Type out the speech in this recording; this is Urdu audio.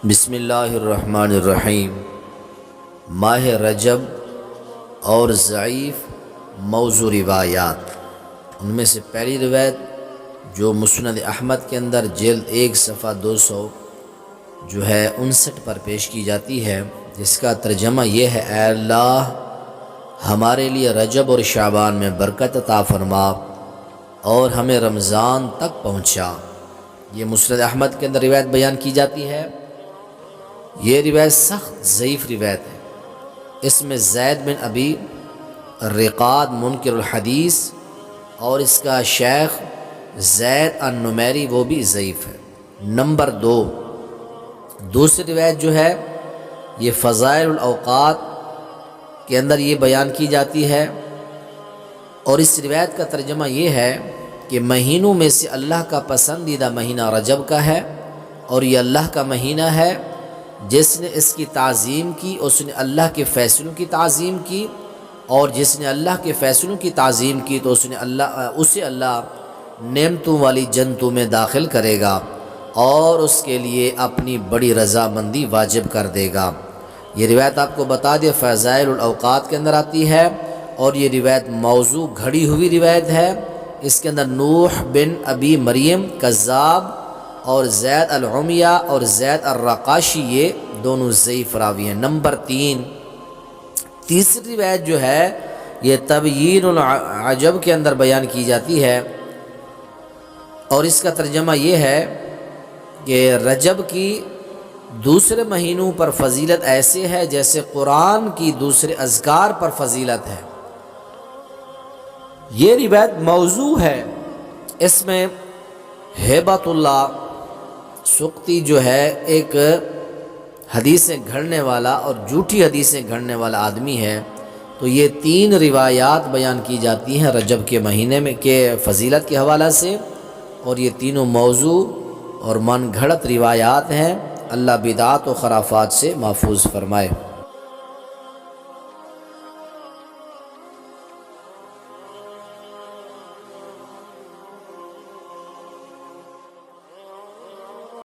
بسم اللہ الرحمن الرحیم۔ ماہ رجب اور ضعیف موضوع روایات، ان میں سے پہلی روایت جو مسند احمد کے اندر جلد 1 صفحہ 200 59 پر پیش کی جاتی ہے، جس کا ترجمہ یہ ہے: اے اللہ، ہمارے لیے رجب اور شعبان میں برکت عطا فرما اور ہمیں رمضان تک پہنچا۔ یہ مسند احمد کے اندر روایت بیان کی جاتی ہے۔ یہ روایت سخت ضعیف روایت ہے۔ اس میں زید بن ابی رقاد منکر الحدیث اور اس کا شیخ زید النمیری وہ بھی ضعیف ہے۔ نمبر 2، دوسری روایت جو ہے یہ فضائل الاوقات کے اندر یہ بیان کی جاتی ہے، اور اس روایت کا ترجمہ یہ ہے کہ مہینوں میں سے اللہ کا پسندیدہ مہینہ رجب کا ہے، اور یہ اللہ کا مہینہ ہے جس نے اس کی تعظیم کی، اس نے اللہ کے فیصلوں کی تعظیم کی، اور جس نے اللہ کے فیصلوں کی تعظیم کی تو اسے اللہ نعمتوں والی جنتوں میں داخل کرے گا اور اس کے لیے اپنی بڑی رضامندی واجب کر دے گا۔ یہ روایت آپ کو بتا دے فضائل الاوقات کے اندر آتی ہے، اور یہ روایت موضوع گھڑی ہوئی روایت ہے۔ اس کے اندر نوح بن ابی مریم کذاب اور زید العمیہ اور زید الرقاشی یہ دونوں ضعیف راوی ہیں۔ نمبر 3، تیسری روایت جو ہے یہ تبیین العجب کے اندر بیان کی جاتی ہے، اور اس کا ترجمہ یہ ہے کہ رجب کی دوسرے مہینوں پر فضیلت ایسے ہے جیسے قرآن کی دوسرے اذکار پر فضیلت ہے۔ یہ روایت موضوع ہے۔ اس میں ہیبت اللہ سقطی جو ہے ایک حدیثیں گھڑنے والا اور جھوٹی حدیثیں گھڑنے والا آدمی ہے، تو یہ 3 روایات بیان کی جاتی ہیں رجب کے مہینے میں کے فضیلت کے حوالہ سے، اور یہ تینوں موضوع اور من گھڑت روایات ہیں۔ اللہ بدعات و خرافات سے محفوظ فرمائے۔